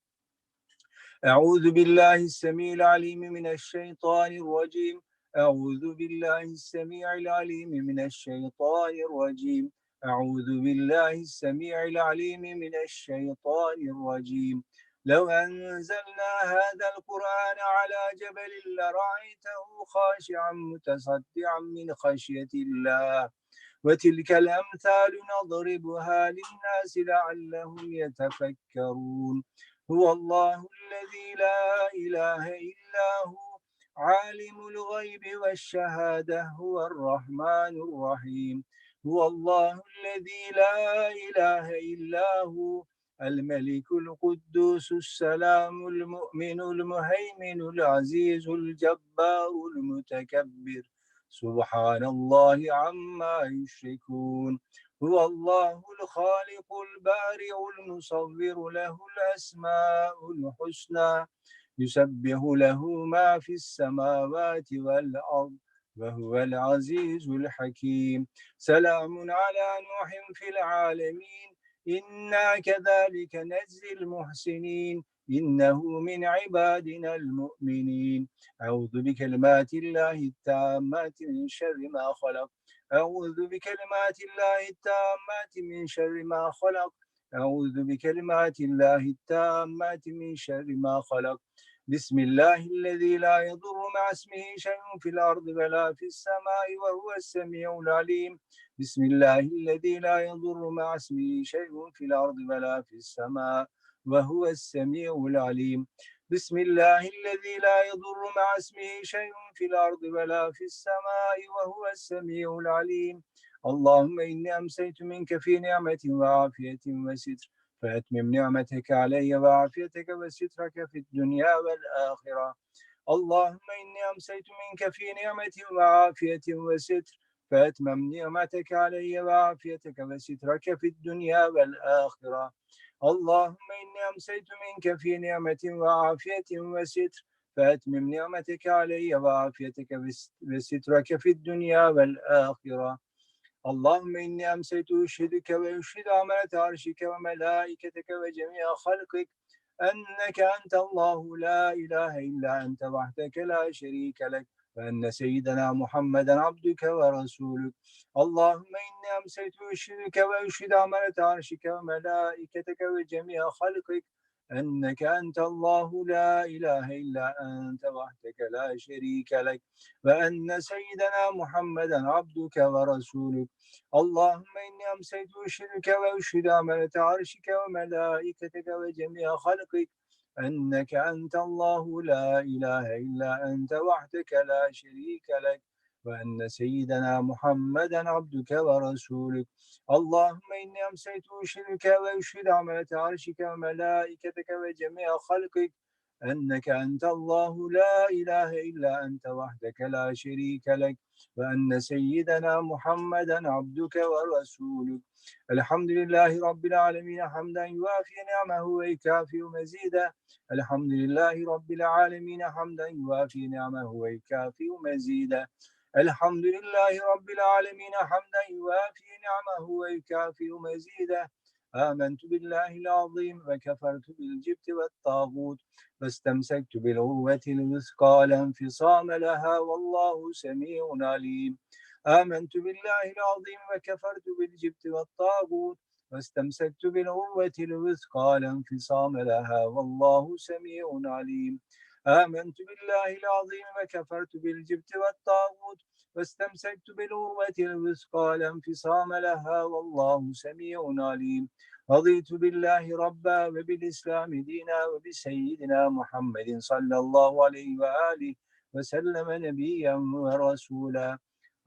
أعوذ بالله السميع العليم من الشيطان الرجيم. أعوذ بالله السميع العليم من الشيطان الرجيم. أعوذ بالله السميع العليم من الشيطان الرجيم. لو أنزلنا هذا القرآن على جبل لرأيته خاشعا متصدعا من خشية الله. وتلك الأمثال نضربها للناس لعلهم يتفكرون. هو الله الذي لا إله إلا هو عالم الغيب والشهادة هو الرحمن الرحيم. هو الله الذي لا إله إلا هو الملك القدوس السلام المؤمن المهيمن العزيز الجبار المتكبر سبحان الله عما يشركون. هو الله الخالق البارئ المصور له الأسماء الحسنى يسبح له ما في السماوات والأرض وهو العزيز الحكيم. سلام على نوح في العالمين إنا كذلك نجزي المحسنين إنه من عبادنا المؤمنين. أعوذ بكلمات الله التامات من شر ما خلق. أعوذ بكلمات الله التامات من شر ما خلق. أعوذ بكلمات الله التامات من شر ما خلق. بسم الله الذي لا يضر مع اسمه شيء في الأرض ولا في السماء وهو السميع العليم. بسم الله الذي لا يضر مع اسمه شيء في الأرض ولا في السماء وهو السميع العليم. بسم الله الذي لا يضر مع اسمه شيء في الأرض ولا في السماء وهو السميع العليم. اللهم إني أمسيت منك في نعمة وعافية وستر فأتمم نعمتك علي وعافيتك وسترك في الدنيا والآخرة. اللهم إني أمسيت منك في نعمة وعافية وستر فأتمم نعمتك علي وعافيتك وسترك في الدنيا والآخرة. اللهم إني أمسيت منك في نعمة وعافية وستر فأتمم نعمتك علي وعافيتك وسترك في الدنيا والآخرة. اللهم إني أمسيت أشهدك وأشهد عملة عرشك وملائكتك وجميع خلقك أنك أنت الله لا إله إلا أنت وحدك لا شريك لك وأن سيدنا محمدا عبدك ورسولك. اللهم إني أمسيت أشهدك وأشهد عملة عرشك وملائكتك وجميع خلقك أنك أنت الله لا إله إلا أنت وحدك لا شريك لك وأن سيدنا محمدا عبدك ورسولك. اللهم إني أمسيت أشهدك وأشهد عملة عرشك وملائكتك وجميع خلقك أنك أنت الله لا إله إلا أنت وحدك لا شريك لك وأن سيدنا محمدا عبدك ورسولك. اللهم إني أمسيت أشهدك وأشهد عملة عرشك وملائكتك وجميع خلقك أنك أنت الله لا إله إلا أنت وحدك لا شريك لك وأن سيدنا محمدا عبدك ورسولك. الحمد لله رب العالمين حمدا يوافي نعمه ويكافئ مزيدا. الحمد لله رب العالمين حمدا يوافي نعمه ويكافئ مزيدا. الحمد لله رب العالمين حمدا يوافي نعمه ويكافئ مزيدا. آمنت بالله العظيم وكفرت بالجبت والطاغوت واستمسكت بالعروة الوثقى لا انفصام لها والله سميع عليم. آمنت بالله العظيم وكفرت بالجبت والطاغوت واستمسكت بالعروة الوثقى لا انفصام لها والله سميع عليم. آمنت بالله العظيم وكفرت بالجبت والطاغوت واستمسكت بالعروة الوثقى لا انفصام لها والله سميع عليم. رضيت بالله ربا وبالإسلام دينا وبسيدنا محمد صلى الله عليه وآله وسلم نبيا ورسولا.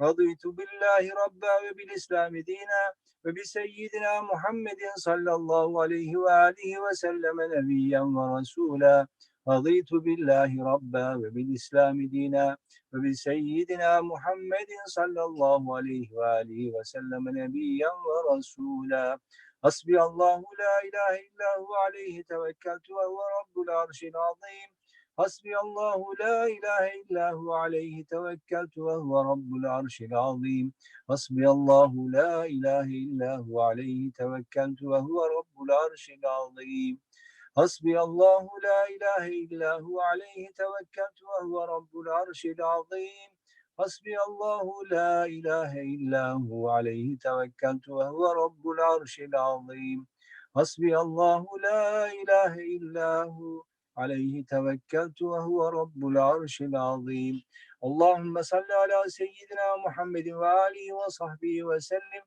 رضيت بالله ربا وبالإسلام دينا وبسيدنا محمد صلى الله عليه وآله وسلم نبيا ورسولا. رضيت بالله ربا وبالإسلام دينا وبسيدنا محمد صلى الله عليه وآله وسلم نبيا ورسولا. حسبي الله لا إله إلا هو عليه توكلت وهو رب العرش العظيم. حسبي الله لا إله إلا هو عليه توكلت وهو رب العرش العظيم. حسبي الله لا إله إلا هو عليه توكلت وهو رب العرش العظيم. حسبي الله لا إله إلا هو عليه توكلت وهو رب العرش العظيم. حسبي الله لا إله إلا هو عليه توكلت وهو رب العرش العظيم. حسبي الله لا إله إلا هو عليه توكلت وهو رب العرش العظيم. اللهم صل على سيدنا محمد وآله وصحبه وسلم.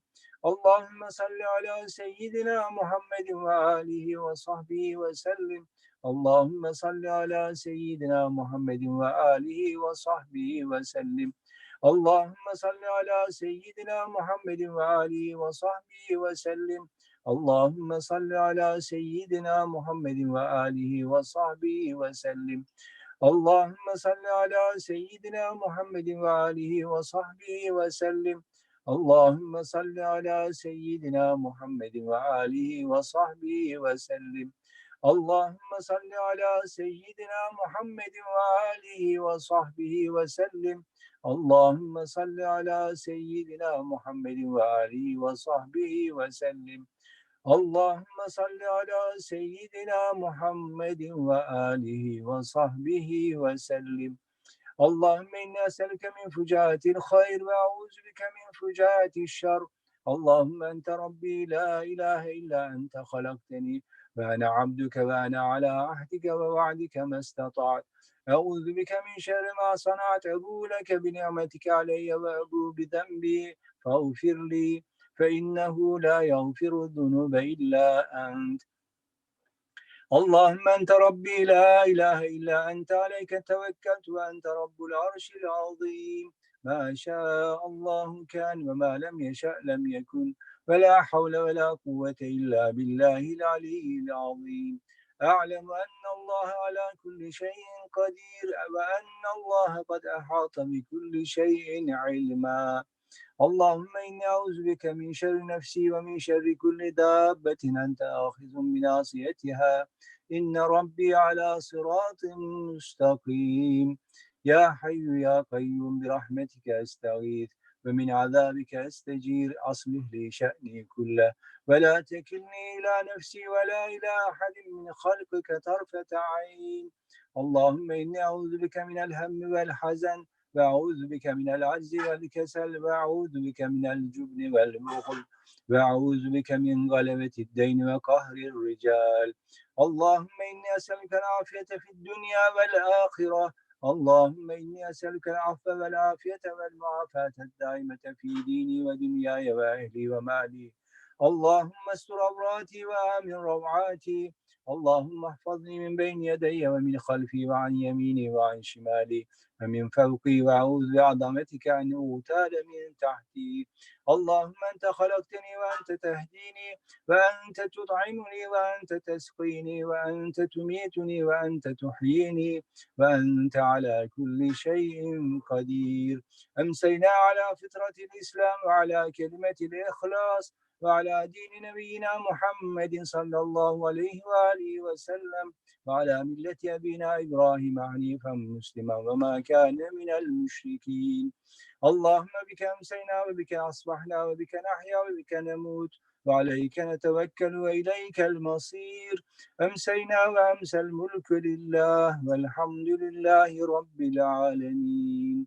اللهم صل على سيدنا محمد وآله وصحبه وسلم. اللهم صل على سيدنا محمد وآله وصحبه وسلم. اللهم صل على سيدنا محمد وآله وصحبه وسلم. اللهم صل على سيدنا محمد وآله وصحبه وسلم. اللهم صل على سيدنا محمد وآله وصحبه وسلم. اللهم صل على سيدنا محمد وآله وصحبه وسلم. اللهم صل على سيدنا محمد وآله وصحبه وسلم. اللهم صل على سيدنا محمد وآله وصحبه وسلم. اللهم صل على سيدنا محمد وآله وصحبه وسلم. اللهم إنا أسألك من فجاءة الخير وأعوذ بك من فجاءة الشر. اللهم أنت ربي لا إله إلا أنت خلقتني وأنا عبدك وأنا على عهدك ووعدك ما استطعت. أعوذ بك من شر ما صنعت. أبو لك بنعمتك علي وأبو بذنبي فاغفر لي فإنه لا يغفر الذنوب إلا أنت. اللهم أنت ربي لا إله إلا أنت عليك توكلت وأنت رب العرش العظيم. ما شاء الله كان وما لم يشأ لم يكن ولا حول ولا قوة إلا بالله العلي العظيم. أعلم أن الله على كل شيء قدير وأن الله قد أحاط بكل شيء علما. اللهم إني أعوذ بك من شر نفسي ومن شر كل دابة أنت آخذ بناصيتها إن ربي على صراط مستقيم. يا حي يا قيوم برحمتك أستغيث ومن عذابك أستجير. أصلح لي شأني كله ولا تكلني إلى نفسي ولا إلى أحد من خلقك طرفة عين. اللهم إني أعوذ بك من الهم والحزن وأعوذ بك من العجز والكسل وأعوذ بك من الجبن والبخل وأعوذ بك من غلبة الدين وقهر الرجال. اللهم إني أسألك العافية في الدنيا والآخرة. اللهم إني أسألك العفو والعافية والمعافاة الدائمة في ديني ودنياي وأهلي ومالي. اللهم استر عوراتي وآمن روعاتي. اللهم احفظني من بين يدي ومن خلفي وعن يميني وعن شمالي ومن فوقي وأعوذ بعظمتك أن أغتال من تحتي. اللهم أنت خلقتني وأنت تهديني وأنت تطعمني وأنت تسقيني وأنت تميتني وأنت تحييني وأنت على كل شيء قدير. أمسينا على فطرة الإسلام وعلى كلمة الإخلاص وعلى دين نبينا محمد صلى الله عليه وآله وسلم وعلى ملة أبينا إبراهيم حنيفا مسلما وما كان من المشركين. اللهم بك أمسينا وبك أصبحنا وبك نحيا وبك نموت وعليك نتوكل وإليك المصير. أمسينا وأمسى الملك لله والحمد لله رب العالمين.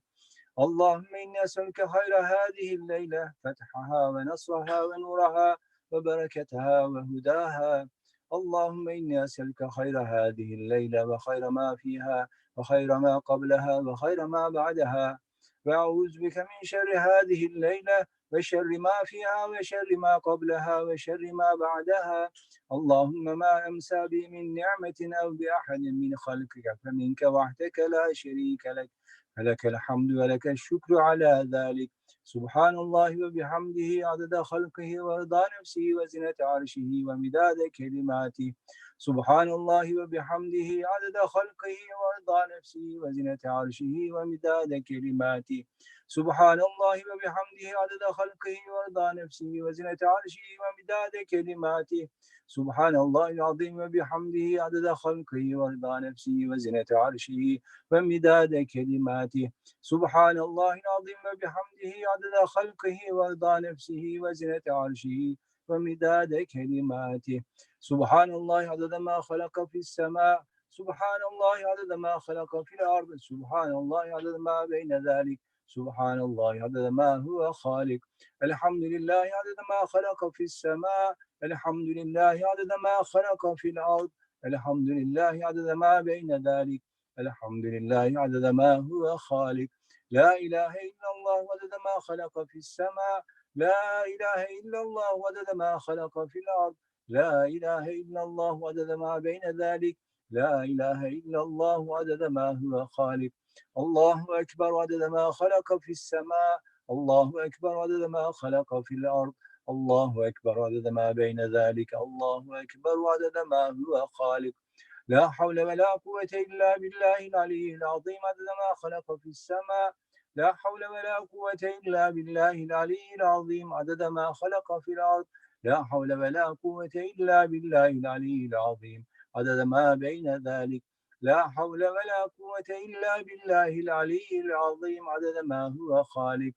اللهم إني أسألك خير هذه الليلة، فتحها ونصرها ونورها وبركتها وهداها. اللهم إني أسألك خير هذه الليلة وخير ما فيها وخير ما قبلها وخير ما بعدها، وأعوذ بك من شر هذه الليلة وشر ما فيها وشر ما قبلها وشر ما بعدها. اللهم ما أمسى بي من نعمة أو بأحد من خلقك فمنك وحدك لا شريك لك، فلك الحمد ولك الشكر على ذلك. سبحان الله وبحمده عدد خلقه ورضا نفسه وزنة عرشه ومداد كلماته. سبحان الله وبحمده عدد خلقه ورضا نفسه وزنة عرشه ومداد كلماته. سبحان الله وبحمده عدد خلقه ورضا نفسه وزنة عرشه ومداد كلماته. سبحان الله العظيم وبحمده عدد خلقه ورضا نفسه وزنة عرشه ومداد كلماته. سبحان الله العظيم وبحمده عدد خلقه ورضا نفسه وزنة عرشه ومداد كلماته. سبحان الله عدد ما خلق في السماء. سبحان الله عدد ما خلق في الأرض. سبحان الله عدد ما بين ذلك. سبحان الله عدد ما هو خالق. الحمد لله عدد ما خلق في السماء. الحمد لله عدد ما خلق في الأرض. الحمد لله عدد ما بين ذلك. الحمد لله عدد ما هو خالق. لا إله إلا الله عدد ما خلق في السماء. لا إله إلا الله عدد ما خلق في الأرض. لا إله إلا الله عدد ما بين ذلك. لا إله إلا الله عدد ما هو خالق. الله أكبر عدد ما خلق في السماء. الله أكبر عدد ما خلق في الأرض. الله أكبر عدد ما بين ذلك. الله أكبر عدد ما هو خالق. لا حول ولا قوة إلا بالله العلي العظيم عدد ما خلق في السماء. لا حول ولا قوة إلا بالله العلي العظيم عدد ما خلق في الأرض. لا حول ولا قوة إلا بالله العلي العظيم عدد ما بين ذلك. لا حول ولا قوة إلا بالله العلي العظيم عدد ما هو خالق.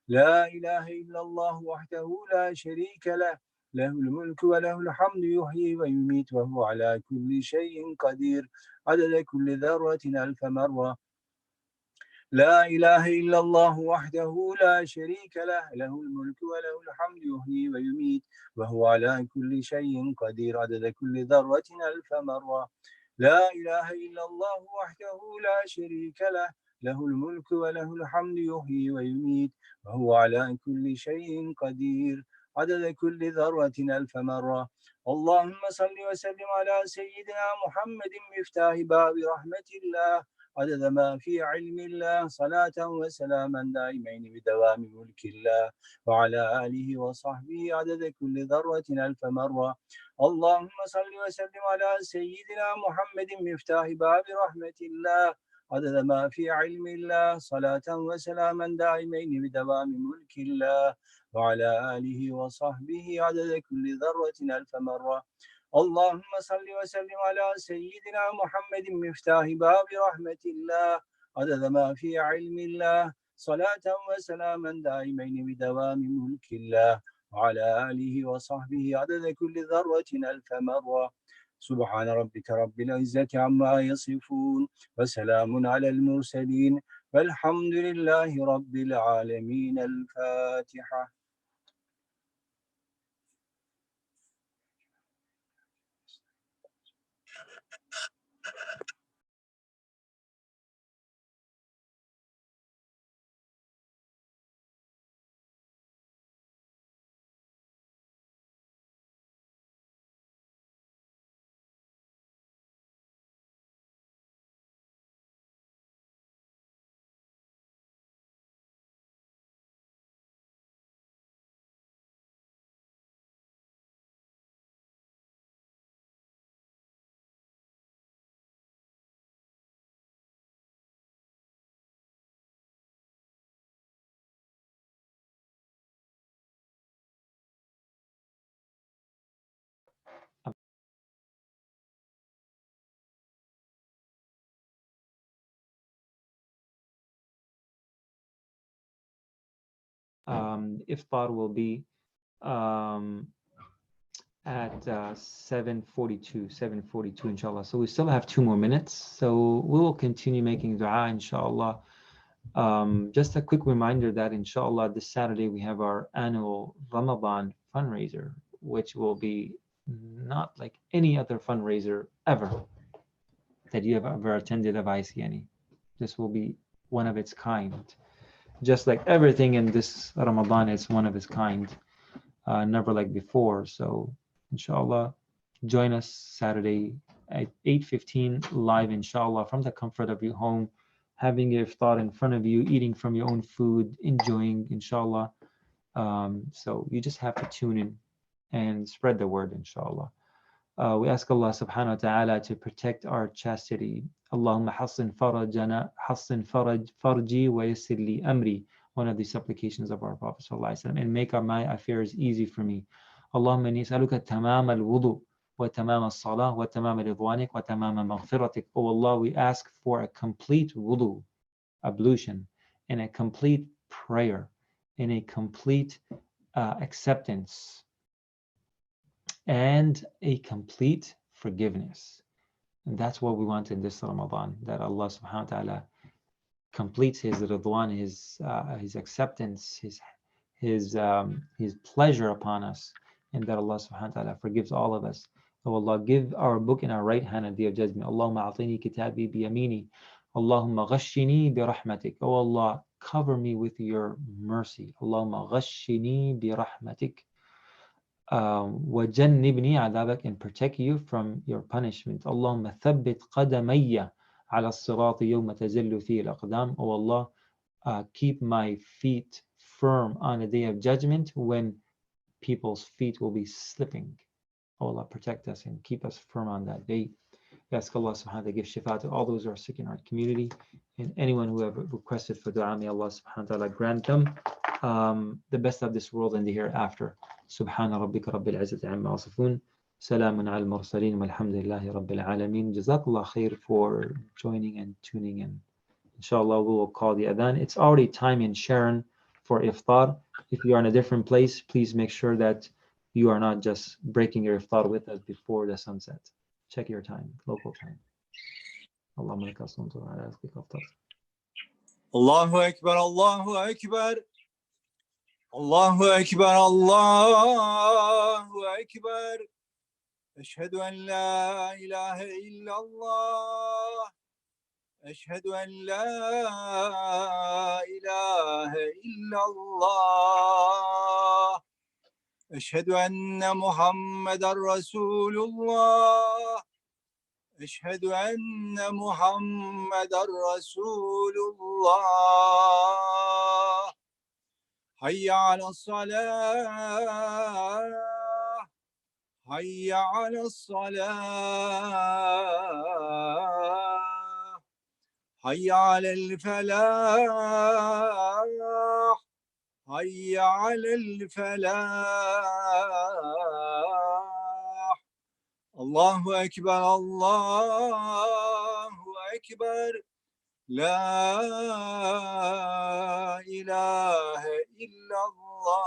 لا إله إلا الله وحده لا شريك له، له الملك وله الحمد يحيي ويميت وهو على كل شيء قدير عدد كل ذرة ألف مرة. لا إله إلا الله وحده لا شريك له، له الملك وله الحمد يحيي ويميت وهو على كل شيء قدير عدد كل ذرة ألف مرة. لا إله إلا الله وحده لا شريك له، له الملك وله الحمد يحيي ويميت وهو على كل شيء قدير عدد كل ذرة ألف مرة. اللهم صل وسلم على سيدنا محمد مفتاح باب رحمة الله عدد ما في علم الله صلاة وسلاما دائمين بدوام ملك الله وعلى آله وصحبه عدد كل ذرة ألف مرة. اللهم صل وسلم على سيدنا محمد مفتاح باب رحمة الله عدد ما في علم الله صلاة وسلاما دائمين بدوام ملك الله وعلى آله وصحبه عدد كل ذرة ألف مرة. اللهم صل وسلم على سيدنا محمد مفتاح باب رحمة الله عدد ما في علم الله صلاة وسلاما دائمين بدوام ملك الله وعلى آله وصحبه عدد كل ذرة ألف مرة. سبحان ربك رب العزة عما يصفون وسلام على المرسلين والحمد لله رب العالمين. الفاتحة. Iftar will be um, at 7:42, inshallah. So we still have 2 more minutes. So we will continue making dua, inshallah. Just a quick reminder that, inshallah, this Saturday we have our annual Ramadan fundraiser, which will be not like any other fundraiser ever that you have ever attended of ICNE. This will be one of its kind. Just like everything in this Ramadan is one of its kind, never like before. So, inshallah, join us Saturday at 8:15 live, inshallah, from the comfort of your home, having your iftar in front of you, eating from your own food, enjoying, inshallah. So you just have to tune in and spread the word, inshallah. We ask Allah subhanahu wa ta'ala to protect our chastity. Allahumma hassin farajana, hassin farji wa yassir li amri. One of the supplications of our Prophet sallallahu alaihi wasallam, and make my affairs easy for me. Allahumma inni as'aluka tamam al-wudu wa tamam al-salah wa tamam al-ridwanik wa tamam maghfiratik. Oh Allah, we ask for a complete wudu, ablution, and a complete prayer, and a complete acceptance, and a complete forgiveness. And that's what we want in this Ramadan, that Allah subhanahu wa ta'ala completes His ridwan, His acceptance, His pleasure upon us, and that Allah subhanahu wa ta'ala forgives all of us. Oh Allah, give our book in our right hand at the day of judgment. Allahumma a'tini kitabi biyamini. Allahumma ghashini bi rahmatik. Oh Allah, cover me with your mercy. Allahumma ghashini bi rahmatik. وَجَنِّبْنِي عَذَابَكَ, and protect you from your punishment. اللهم ثبت قدمي على الصراط يوم تزل فيه الأقدام. Oh Allah, keep my feet firm on the day of judgment when people's feet will be slipping. Oh Allah, protect us and keep us firm on that day. We ask Allah subhanahu wa ta'ala to give shifa to all those who are sick in our community, and anyone who have requested for dua, may Allah subhanahu wa ta'ala grant them the best of this world and the hereafter. سبحان ربك رب العزة عما يصفون سلام على المرسلين والحمد لله رب العالمين. Jazakallah khair for joining and tuning in. Inshallah, we will call the adhan. It's already time in Sharon for iftar. If you are in a different place, please make sure that you are not just breaking your iftar with us before the sunset. Check your time, local time. Allahumma laka aslamtu wa ala rizqika aftartu. Allahu Ekber, Allahu Ekber. Allahu Ekber, Allahu Ekber. Eşhedü en la ilahe illallah. Eşhedü en la ilahe illallah. Eşhedü enne Muhammeden Resulullah. Eşhedü enne Muhammeden Resulullah. Hayya alassalah. Hayya alassalah. Hayya alel felah. Hayya alel felah. Allahu Ekber, Allahu Ekber. La ilahe illallah.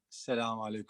Selamun Aleyküm.